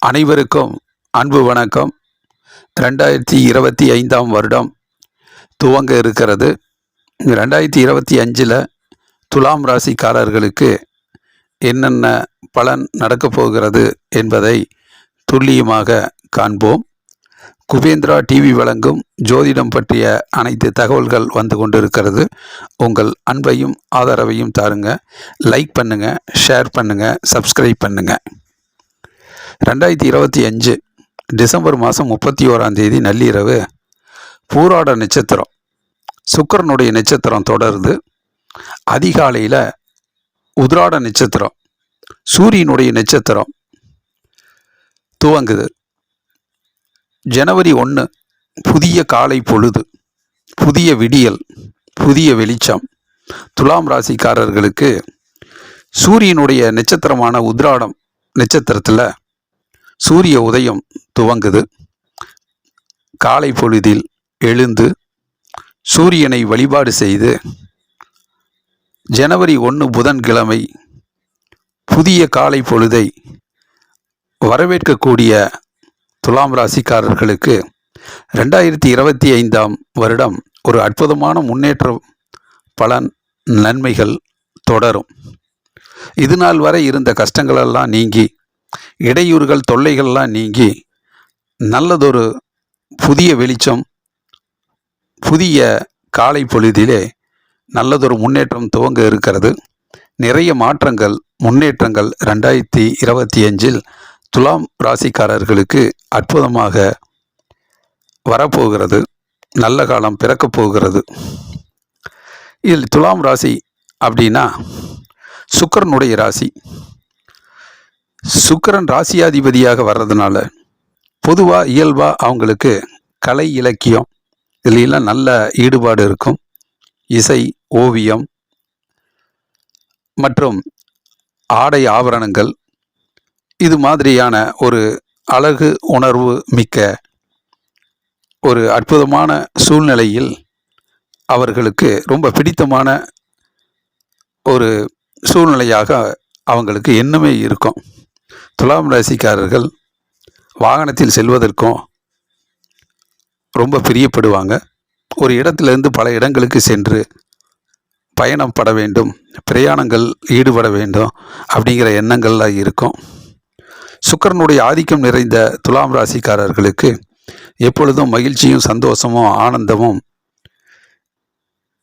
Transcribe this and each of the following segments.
அனைவருக்கும் அன்பு வணக்கம். 2025ஆம் வருடம் துவங்க இருக்கிறது. 2025 துலாம் ராசிக்காரர்களுக்கு என்னென்ன பலன் நடக்கப் போகிறது என்பதை துல்லியமாக காண்போம். குபேந்திரா டிவி வழங்கும் ஜோதிடம் பற்றிய அனைத்து தகவல்கள் வந்து கொண்டிருக்கிறது. உங்கள் அன்பையும் ஆதரவையும் தாருங்க. லைக் பண்ணுங்கள், ஷேர் பண்ணுங்கள், சப்ஸ்கிரைப் பண்ணுங்கள். 2025 டிசம்பர் மாதம் 31ஆம் தேதி நள்ளிரவு பூராட நட்சத்திரம், சுக்கிரனுடைய நட்சத்திரம் தொடருது. அதிகாலையில் உத்ராட நட்சத்திரம், சூரியனுடைய நட்சத்திரம் துவங்குது. ஜனவரி 1 புதிய காலை பொழுது, புதிய விடியல், புதிய வெளிச்சம். துலாம் ராசிக்காரர்களுக்கு சூரியனுடைய நட்சத்திரமான உத்ராடம் நட்சத்திரத்தில் சூரிய உதயம் துவங்குது. காலை பொழுதில் எழுந்து சூரியனை வழிபாடு செய்து ஜனவரி 1 புதன்கிழமை புதிய காலை பொழுதை வரவேற்கக்கூடிய துலாம் ராசிக்காரர்களுக்கு 2025ஆம் வருடம் ஒரு அற்புதமான முன்னேற்றம், பலன், நன்மைகள் தொடரும். இது நாள் வரை இருந்த கஷ்டங்களெல்லாம் நீங்கி, இடையூறுகள், தொல்லைகள்லாம் நீங்கி, நல்லதொரு புதிய வெளிச்சம், புதிய காலை பொழுதிலே நல்லதொரு முன்னேற்றம் துவங்க இருக்கிறது. நிறைய மாற்றங்கள், முன்னேற்றங்கள் 2025 துலாம் ராசிக்காரர்களுக்கு அற்புதமாக வரப்போகிறது. நல்ல காலம் பிறக்கப் போகிறது. இதில் துலாம் ராசி அப்படின்னா சுக்கிரனுடைய ராசி. சுக்கிரன் ராசியாதிபதியாக வர்றதுனால பொதுவாக இயல்பாக அவங்களுக்கு கலை, இலக்கியம் இதிலெல்லாம் நல்ல ஈடுபாடு இருக்கும். இசை, ஓவியம் மற்றும் ஆடை ஆபரணங்கள், இது மாதிரியான ஒரு அழகு உணர்வு மிக்க ஒரு அற்புதமான சூழ்நிலையில் அவர்களுக்கு ரொம்ப பிடித்தமான ஒரு சூழ்நிலையாக அவங்களுக்கு இன்னுமே இருக்கும். துலாம் ராசிக்காரர்கள் வாகனத்தில் செல்வதற்கும் ரொம்ப பிரியப்படுவாங்க. ஒரு இடத்திலிருந்து பல இடங்களுக்கு சென்று பயணம் பட வேண்டும், பிரயாணங்கள் ஈடுபட வேண்டும் அப்படிங்கிற எண்ணங்கள்லாம் இருக்கும். சுக்கிரனுடைய ஆதிக்கம் நிறைந்த துலாம் ராசிக்காரர்களுக்கு எப்பொழுதும் மகிழ்ச்சியும், சந்தோஷமும், ஆனந்தமும்,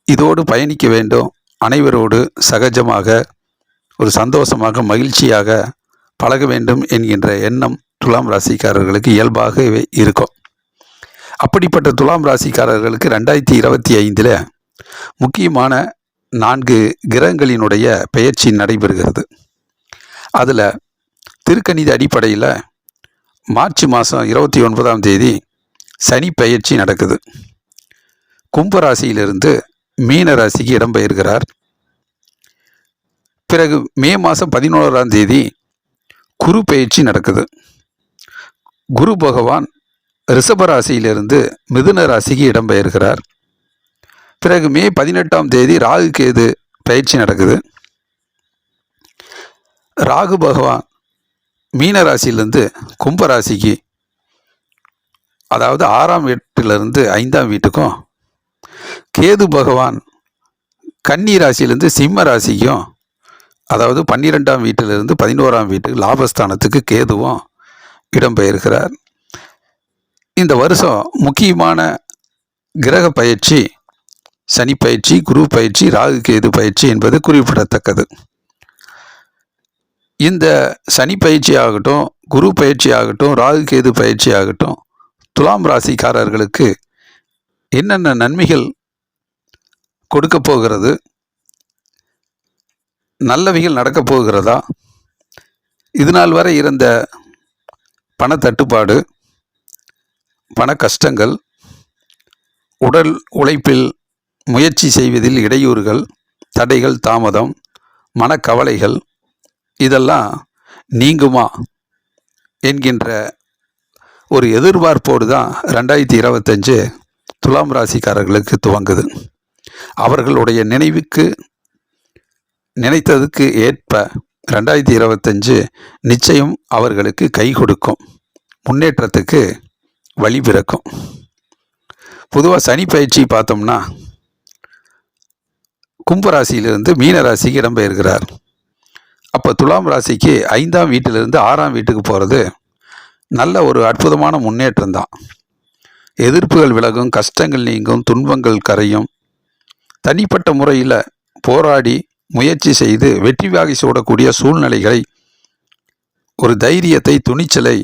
இதோடு பயணிக்க வேண்டும், அனைவரோடு சகஜமாக ஒரு சந்தோஷமாக மகிழ்ச்சியாக பழக வேண்டும் என்கின்ற எண்ணம் துலாம் ராசிக்காரர்களுக்கு இயல்பாகவே இருக்கும். அப்படிப்பட்ட துலாம் ராசிக்காரர்களுக்கு 2025 முக்கியமான 4 கிரகங்களினுடைய பெயர்ச்சி நடைபெறுகிறது. அதில் திருக்கணித அடிப்படையில் மார்ச் மாதம் 29ஆம் தேதி சனி பெயர்ச்சி நடக்குது. கும்பராசியிலிருந்து மீன ராசிக்கு இடம்பெயர்கிறார். பிறகு மே மாதம் 11ஆம் தேதி குரு பெயர்ச்சி நடக்குது. குரு பகவான் ரிஷபராசியிலிருந்து மிதுன ராசிக்கு இடம்பெயர்கிறார். பிறகு மே 18ஆம் தேதி ராகு கேது பயிற்சி நடக்குது. ராகு பகவான் மீன ராசியிலிருந்து கும்பராசிக்கு, அதாவது 6ஆம் வீட்டிலிருந்து 5ஆம் வீட்டுக்கும், கேது பகவான் கன்னி ராசியிலிருந்து சிம்ம ராசிக்கும், அதாவது 12ஆம் வீட்டிலிருந்து 11ஆம் வீட்டுக்கு லாபஸ்தானத்துக்கு கேதுவும் இடம்பெயர்கிறார். இந்த வருஷம் முக்கியமான கிரக பயிற்சி சனி பயிற்சி, குரு பயிற்சி, ராகு கேது பயிற்சி என்பது குறிப்பிடத்தக்கது. இந்த சனி பயிற்சி ஆகட்டும், குரு பயிற்சி ஆகட்டும், ராகு கேது பயிற்சி ஆகட்டும், துலாம் ராசிக்காரர்களுக்கு என்னென்ன நன்மைகள் கொடுக்க போகிறது, நல்லவைகள் நடக்கப் போகிறதா, இது நாள் வரை இருந்த பண தட்டுப்பாடு, பண கஷ்டங்கள், உடல் உழைப்பில் முயற்சி செய்வதில் இடையூறுகள், தடைகள், தாமதம், மனக்கவலைகள் இதெல்லாம் நீங்குமா என்கின்ற ஒரு எதிர்பார்ப்போடு தான் 2025 துலாம் ராசிக்காரர்களுக்கு துவங்குது. அவர்களுடைய நினைவுக்கு, நினைத்ததுக்கு ஏற்ப 2025 நிச்சயம் அவர்களுக்கு கை கொடுக்கும். முன்னேற்றத்துக்கு வழி பிறக்கும். பொதுவாக சனி பயிற்சி பார்த்தோம்னா கும்பராசியிலிருந்து மீன ராசிக்கு இடம்பெயர்கிறார். அப்போ துலாம் ராசிக்கு 5ஆம் வீட்டிலிருந்து 6ஆம் வீட்டுக்கு போகிறது நல்ல ஒரு அற்புதமான முன்னேற்றம் தான். எதிர்ப்புகள் விலகும், கஷ்டங்கள் நீங்கும், துன்பங்கள் கரையும். தனிப்பட்ட முறையில் போராடி முயற்சி செய்து வெற்றி வாகை சூடக்கூடிய சூழ்நிலைகளை, ஒரு தைரியத்தை, துணிச்சலை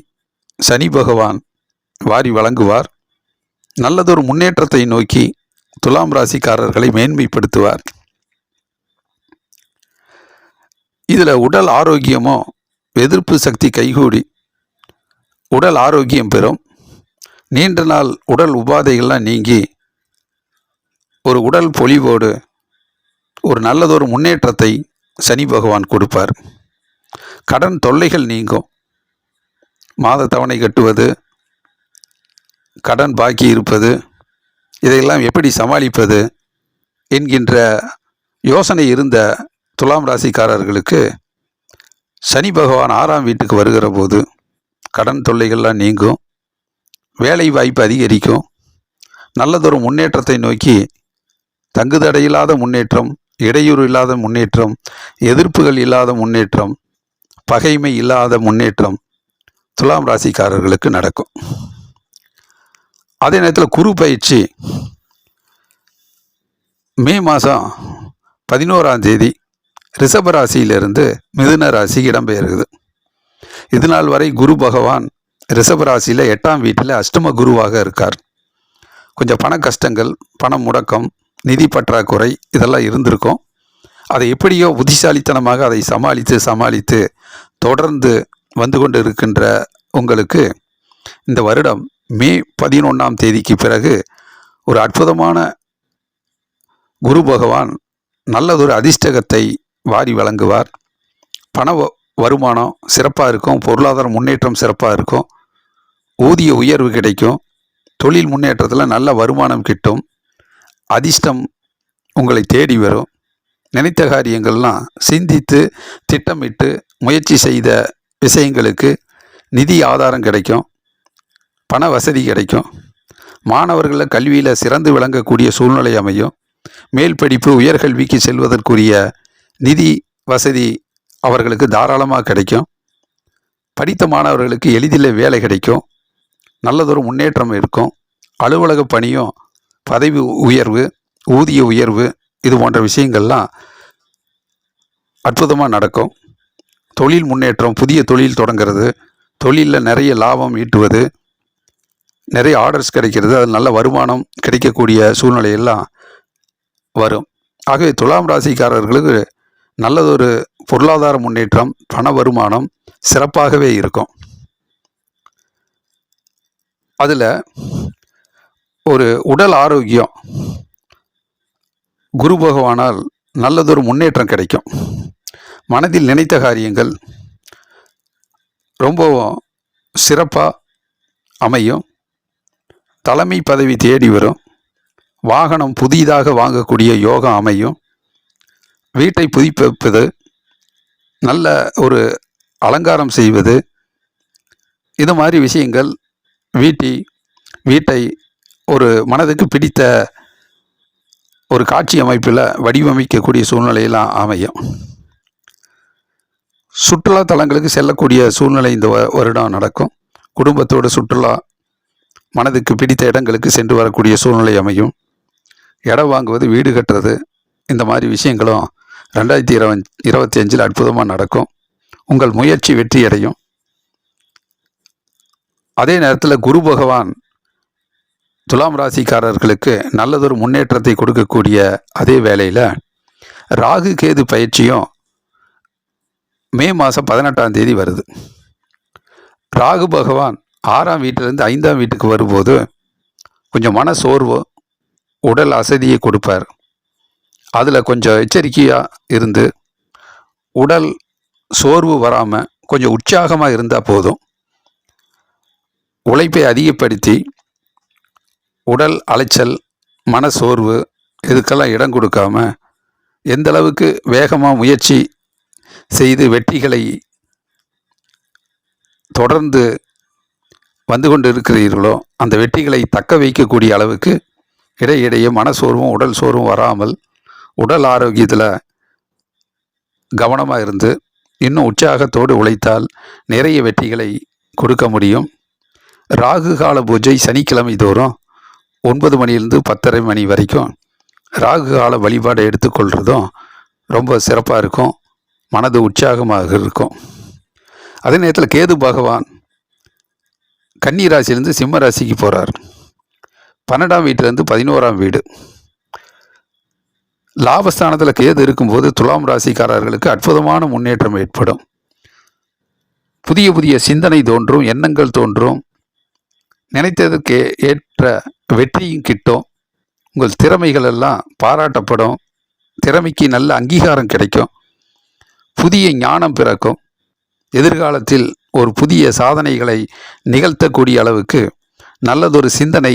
சனி பகவான் வாரி வழங்குவார். நல்லதொரு முன்னேற்றத்தை நோக்கி துலாம் ராசிக்காரர்களை மேன்மைப்படுத்துவார். இதில் உடல் ஆரோக்கியமோ எதிர்ப்பு சக்தி கைகூடி உடல் ஆரோக்கியம் பெறும். நீண்ட நாள் உடல் உபாதைகள்லாம் நீங்கி ஒரு உடல் பொலிவோடு ஒரு நல்லதொரு முன்னேற்றத்தை சனி பகவான் கொடுப்பார். கடன் தொல்லைகள் நீங்கும். மாத தவணை கட்டுவது, கடன் பாக்கி இருப்பது, இதையெல்லாம் எப்படி சமாளிப்பது என்கின்ற யோசனை இருந்த துலாம் ராசிக்காரர்களுக்கு சனி பகவான் 6ஆம் வீட்டுக்கு வருகிற போது கடன் தொல்லைகள்லாம் நீங்கும், வேலை வாய்ப்பு அதிகரிக்கும், நல்லதொரு முன்னேற்றத்தை நோக்கி தங்குதடையில்லாத முன்னேற்றம், இடையூறு இல்லாத முன்னேற்றம், எதிர்ப்புகள் இல்லாத முன்னேற்றம், பகைமை இல்லாத முன்னேற்றம் துலாம் ராசிக்காரர்களுக்கு நடக்கும். அதே நேரத்தில் குரு பயிற்சி மே மாதம் 11ஆம் தேதி ரிஷபராசியிலிருந்து மிதுன ராசிக்கு இடம்பெயர்கிறது. இது நாள் வரை குரு பகவான் ரிஷபராசியில் 8ஆம் வீட்டில் அஷ்டம குருவாக இருக்கார். கொஞ்சம் பண கஷ்டங்கள், பண முடக்கம், நிதி பற்றாக்குறை இதெல்லாம் இருந்திருக்கும். அதை எப்படியோ புத்திசாலித்தனமாக அதை சமாளித்து தொடர்ந்து வந்து கொண்டு இருக்கின்ற உங்களுக்கு இந்த வருடம் மே 11ஆம் தேதிக்கு பிறகு ஒரு அற்புதமான குரு பகவான் நல்லதொரு அதிர்ஷ்டகத்தை வாரி வழங்குவார். பண வருமானம் சிறப்பாக இருக்கும், பொருளாதார முன்னேற்றம் சிறப்பாக இருக்கும், ஊதிய உயர்வு கிடைக்கும், தொழில் முன்னேற்றத்தில் நல்ல வருமானம் கிட்டும், அதிர்ஷ்டம் உங்களை தேடி வரும். நினைத்த காரியங்கள்லாம் சிந்தித்து திட்டமிட்டு முயற்சி செய்த விஷயங்களுக்கு நிதி ஆதாரம் கிடைக்கும், பண வசதி கிடைக்கும். மாணவர்களில் கல்வியில் சிறந்து விளங்கக்கூடிய சூழ்நிலை அமையும். மேல் படிப்பு, உயர்கல்விக்கு செல்வதற்குரிய நிதி வசதி அவர்களுக்கு தாராளமாக கிடைக்கும். படித்த மாணவர்களுக்கு எளிதில் வேலை கிடைக்கும், நல்லதொரு முன்னேற்றம் இருக்கும். அலுவலக பணியும், பதவி உயர்வு, ஊதிய உயர்வு இது போன்ற விஷயங்கள்லாம் அற்புதமாக நடக்கும். தொழில் முன்னேற்றம், புதிய தொழில் தொடங்கிறது, தொழிலில் நிறைய லாபம் ஈட்டுவது, நிறைய ஆர்டர்ஸ் கிடைக்கிறது, அது நல்ல வருமானம் கிடைக்கக்கூடிய சூழ்நிலையெல்லாம் வரும். ஆகவே துலாம் ராசிக்காரர்களுக்கு நல்லதொரு பொருளாதார முன்னேற்றம், பண வருமானம் சிறப்பாகவே இருக்கும். அதில் ஒரு உடல் ஆரோக்கியம் குரு பகவானால் நல்லதொரு முன்னேற்றம் கிடைக்கும். மனதில் நினைத்த காரியங்கள் ரொம்ப சிறப்பாக அமையும். தலைமை பதவி தேடி வரும். வாகனம் புதிதாக வாங்கக்கூடிய யோகம் அமையும். வீட்டை புதுப்பிப்பது, நல்ல ஒரு அலங்காரம் செய்வது, இது மாதிரி விஷயங்கள் வீட்டை ஒரு மனதுக்கு பிடித்த ஒரு காட்சி அமைப்பில் வடிவமைக்கக்கூடிய சூழ்நிலையெல்லாம் அமையும். சுற்றுலா தலங்களுக்கு செல்லக்கூடிய சூழ்நிலை இந்த வருடம் நடக்கும். குடும்பத்தோடு சுற்றுலா, மனதுக்கு பிடித்த இடங்களுக்கு சென்று வரக்கூடிய சூழ்நிலை அமையும். இடம் வாங்குவது, வீடு கட்டுறது, இந்த மாதிரி விஷயங்களும் 2025 அற்புதமாக நடக்கும். உங்கள் முயற்சி வெற்றி அடையும். அதே நேரத்தில் குரு பகவான் துலாம் ராசிக்காரர்களுக்கு நல்லதொரு முன்னேற்றத்தை கொடுக்கக்கூடிய அதே வேளையில் ராகு கேது பயிற்சியும் மே மாதம் 18ஆம் தேதி வருது. ராகு பகவான் 6ஆம் வீட்டிலிருந்து 5ஆம் வீட்டுக்கு வரும்போது கொஞ்சம் மன சோர்வு, உடல் அசதியை கொடுப்பார். அதில் கொஞ்சம் எச்சரிக்கையாக இருந்து உடல் சோர்வு வராமல் கொஞ்சம் உற்சாகமாக இருந்தால் போதும். உழைப்பை அதிகப்படுத்தி உடல் அலைச்சல், மன சோர்வு இதுக்கெல்லாம் இடம் கொடுக்காம எந்த அளவுக்கு வேகமாக முயற்சி செய்து வெற்றிகளை தொடர்ந்து வந்து கொண்டு இருக்கிறீர்களோ அந்த வெற்றிகளை தக்க வைக்கக்கூடிய அளவுக்கு இடையிடையே மனசோர்வும் உடல் சோர்வும் வராமல் உடல் ஆரோக்கியத்தில் கவனமாக இருந்து இன்னும் உற்சாகத்தோடு உழைத்தால் நிறைய வெற்றிகளை கொடுக்க முடியும். ராகு கால பூஜை சனிக்கிழமை தோறும் 9 மணிலிருந்து 10:30 மணி வரைக்கும் ராகு கால வழிபாடை எடுத்துக்கொள்கிறதும் ரொம்ப சிறப்பாக இருக்கும். மனது உற்சாகமாக இருக்கும். அதே நேரத்தில் கேது பகவான் கன்னி ராசியிலேருந்து சிம்ம ராசிக்கு போகிறார். 12ஆம் வீட்டிலேருந்து 11ஆம் வீடு. லாபஸ்தானத்தில் கேது இருக்கும்போது துலாம் ராசிக்காரர்களுக்கு அற்புதமான முன்னேற்றம் ஏற்படும். புதிய புதிய சிந்தனை தோன்றும், எண்ணங்கள் தோன்றும், நினைத்ததற்கு ஏற்ற வெற்றியும் கிட்டும். உங்கள் திறமைகள் எல்லாம் பாராட்டப்படும். திறமைக்கு நல்ல அங்கீகாரம் கிடைக்கும். புதிய ஞானம் பிறக்கும். எதிர்காலத்தில் ஒரு புதிய சாதனைகளை நிகழ்த்தக்கூடிய அளவுக்கு நல்லதொரு சிந்தனை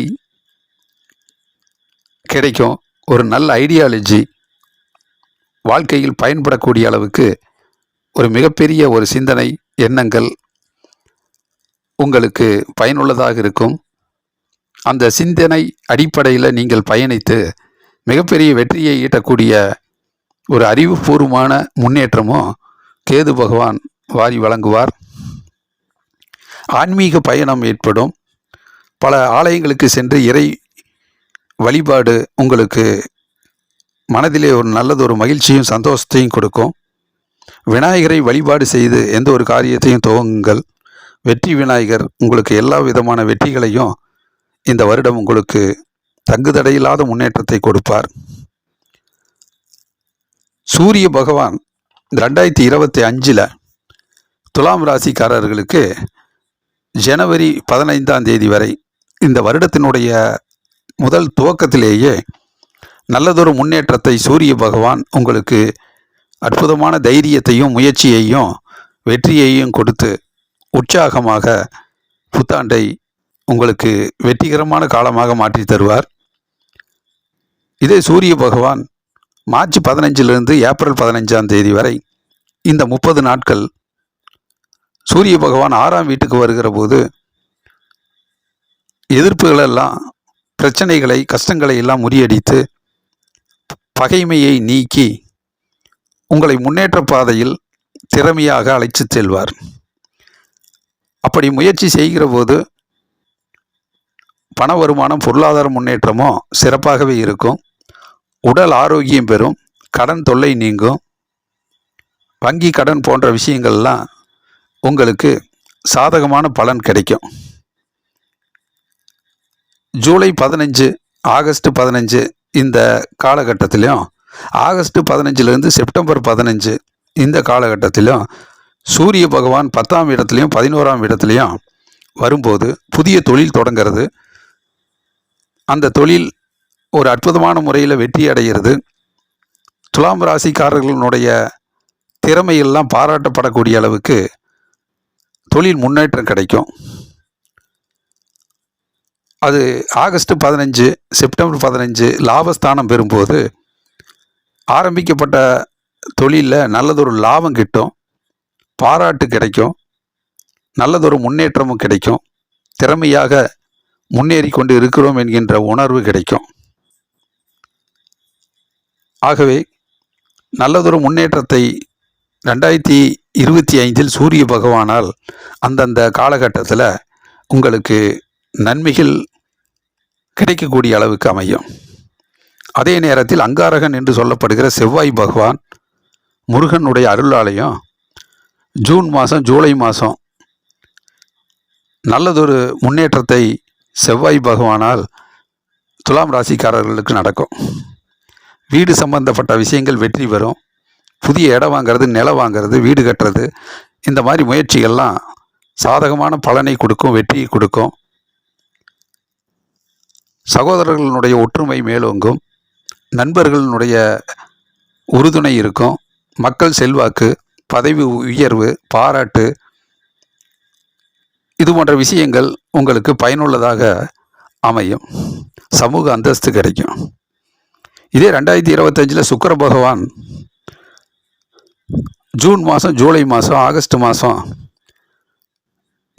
கிடைக்கும். ஒரு நல்ல ஐடியாலஜி வாழ்க்கையில் பயன்படக்கூடிய அளவுக்கு ஒரு மிகப்பெரிய ஒரு சிந்தனை எண்ணங்கள் உங்களுக்கு பயனுள்ளதாக இருக்கும். அந்த சிந்தனை அடிப்படையில் நீங்கள் பயணித்து மிகப்பெரிய வெற்றியை ஈட்டக்கூடிய ஒரு அறிவுபூர்வமான முன்னேற்றமும் கேது பகவான் வாரி வழங்குவார். ஆன்மீக பயணம் ஏற்படும். பல ஆலயங்களுக்கு சென்று இறை வழிபாடு உங்களுக்கு மனதிலே ஒரு நல்லதொரு மகிழ்ச்சியும் சந்தோஷத்தையும் கொடுக்கும். விநாயகரை வழிபாடு செய்து எந்த ஒரு காரியத்தையும் துவங்குங்கள். வெற்றி விநாயகர் உங்களுக்கு எல்லா விதமான வெற்றிகளையும் இந்த வருடம் உங்களுக்கு தங்குதடையில்லாத முன்னேற்றத்தை கொடுப்பார். சூரிய பகவான் 2025 துலாம் ராசிக்காரர்களுக்கு ஜனவரி 15ஆம் தேதி வரை இந்த வருடத்தினுடைய முதல் துவக்கத்திலேயே நல்லதொரு முன்னேற்றத்தை சூரிய பகவான் உங்களுக்கு அற்புதமான தைரியத்தையும் முயற்சியையும் வெற்றியையும் கொடுத்து உற்சாகமாக புத்தாண்டை உங்களுக்கு வெற்றிகரமான காலமாக மாற்றி தருவார். இதே சூரிய பகவான் மார்ச் 15 ஏப்ரல் 15ஆம் தேதி வரை இந்த 30 நாட்கள் சூரிய பகவான் 6ஆம் வீட்டுக்கு வருகிற போது எதிர்ப்புகளெல்லாம் பிரச்சனைகளை கஷ்டங்களை எல்லாம் முறியடித்து பகைமையை நீக்கி உங்களை முன்னேற்ற பாதையில் திறமையாக அழைத்து செல்வார். அப்படி முயற்சி செய்கிற போது பண வருமானம் பொருளாதார முன்னேற்றமும் சிறப்பாகவே இருக்கும். உடல் ஆரோக்கியம் பெறும். கடன் தொல்லை நீங்கும். வங்கி கடன் போன்ற விஷயங்கள்லாம் உங்களுக்கு சாதகமான பலன் கிடைக்கும். ஜூலை 15 ஆகஸ்ட் 15 இந்த காலகட்டத்திலையும் ஆகஸ்ட் 15 செப்டம்பர் 15 இந்த காலகட்டத்திலும் சூரிய பகவான் 10ஆம் இடத்துலையும் 11ஆம் இடத்துலையும் வரும்போது புதிய தொழில் தொடங்கிறது. அந்த தொழில் ஒரு அற்புதமான முறையில் வெற்றி அடைகிறது. துலாம் ராசிக்காரர்களுடைய திறமையெல்லாம் பாராட்டப்படக்கூடிய அளவுக்கு தொழில் முன்னேற்றம் கிடைக்கும். அது ஆகஸ்ட் 15 செப்டம்பர் 15 லாபஸ்தானம் பெறும்போது ஆரம்பிக்கப்பட்ட தொழிலில் நல்லதொரு லாபம் கிட்டும். பாராட்டு கிடைக்கும். நல்லதொரு முன்னேற்றமும் கிடைக்கும். திறமையாக முன்னேறி கொண்டு இருக்கிறோம் என்கின்ற உணர்வு கிடைக்கும். ஆகவே நல்லதொரு முன்னேற்றத்தை 2025 சூரிய பகவானால் அந்தந்த காலகட்டத்தில் உங்களுக்கு நன்மைகள் கிடைக்கக்கூடிய அளவுக்கு அமையும். அதே நேரத்தில் அங்காரகன் என்று சொல்லப்படுகிற செவ்வாய் பகவான் முருகனுடைய அருளாலயம் ஜூன் மாதம் ஜூலை மாதம் நல்லதொரு முன்னேற்றத்தை செவ்வாய் பகவானால் துலாம் ராசிக்காரர்களுக்கு நடக்கும். வீடு சம்பந்தப்பட்ட விஷயங்கள் வெற்றி பெறும். புதிய இடம் வாங்கிறது, நிலம் வாங்கிறது, வீடு கட்டுறது, இந்த மாதிரி முயற்சிகள்லாம் சாதகமான பலனை கொடுக்கும், வெற்றியை கொடுக்கும். சகோதரர்களுடைய ஒற்றுமை மேலோங்கும். நண்பர்களுடைய உறுதுணை இருக்கும். மக்கள் செல்வாக்கு, பதவி உயர்வு, பாராட்டு, இது போன்ற விஷயங்கள் உங்களுக்கு பயனுள்ளதாக அமையும். சமூக அந்தஸ்து கிடைக்கும். இதே 2025 சுக்கிர பகவான் ஜூன் மாதம் ஜூலை மாதம் ஆகஸ்ட் மாதம்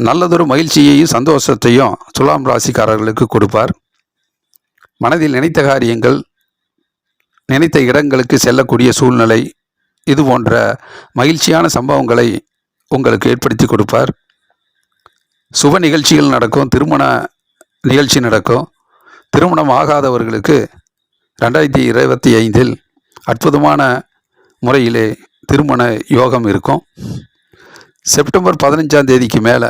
நல்லதொரு மகிழ்ச்சியையும் சந்தோஷத்தையும் துலாம் ராசிக்காரர்களுக்கு கொடுப்பார். மனதில் நினைத்த காரியங்கள், நினைத்த இடங்களுக்கு செல்லக்கூடிய சூழ்நிலை, இது போன்ற மகிழ்ச்சியான சம்பவங்களை உங்களுக்கு ஏற்படுத்தி கொடுப்பார். சுப நிகழ்ச்சிகள் நடக்கும், திருமண நிகழ்ச்சி நடக்கும். திருமணம் ஆகாதவர்களுக்கு 2025 அற்புதமான முறையிலே திருமண யோகம் இருக்கும். செப்டம்பர் 15 மேலே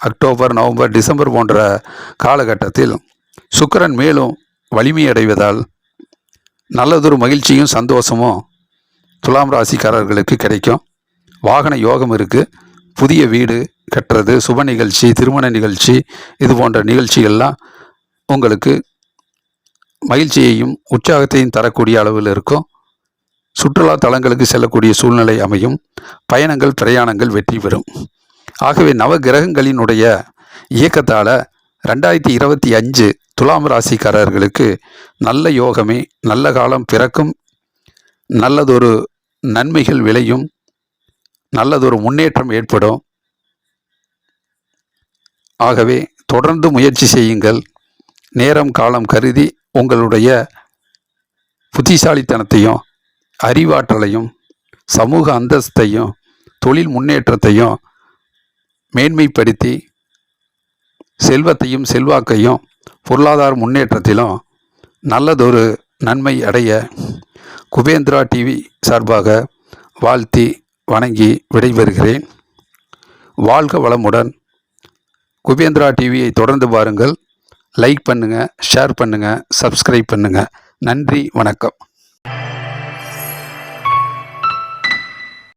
அக்டோபர், நவம்பர், டிசம்பர் போன்ற காலகட்டத்தில் சுக்கிரன் மேலும் வலிமையடைவதால் நல்லதொரு மகிழ்ச்சியும் சந்தோஷமும் துலாம் ராசிக்காரர்களுக்கு கிடைக்கும். வாகன யோகம் இருக்குது. புதிய வீடு கட்டுறது, சுப நிகழ்ச்சி, திருமண நிகழ்ச்சி, இது போன்ற நிகழ்ச்சிகள்லாம் உங்களுக்கு மகிழ்ச்சியையும் உற்சாகத்தையும் தரக்கூடிய அளவில் இருக்கும். சுற்றுலா தலங்களுக்கு செல்லக்கூடிய சூழ்நிலை அமையும். பயணங்கள், பிரயாணங்கள் வெற்றி பெறும். ஆகவே நவ கிரகங்களினுடைய இயக்கத்தால் 2025 துலாம் ராசிக்காரர்களுக்கு நல்ல யோகமே, நல்ல காலம் பிறக்கும். நல்லதொரு நன்மைகள் விளையும். நல்லதொரு முன்னேற்றம் ஏற்படும். ஆகவே தொடர்ந்து முயற்சி செய்யுங்கள். நேரம் காலம் கருதி உங்களுடைய புத்திசாலித்தனத்தையும், அறிவாற்றலையும், சமூக அந்தஸ்தையும், தொழில் முன்னேற்றத்தையும் மேன்மைப்படுத்தி செல்வத்தையும் செல்வாக்கையும் பொருளாதார முன்னேற்றத்திலும் நல்லதொரு நன்மை அடைய குபேந்திரா டிவி சார்பாக வாழ்த்தி வணங்கி விடைபெறுகிறேன். வாழ்க வளமுடன். குபேந்திரா டிவியை தொடர்ந்து பாருங்கள். லைக் பண்ணுங்கள், ஷேர் பண்ணுங்கள், சப்ஸ்கிரைப் பண்ணுங்கள். நன்றி, வணக்கம்.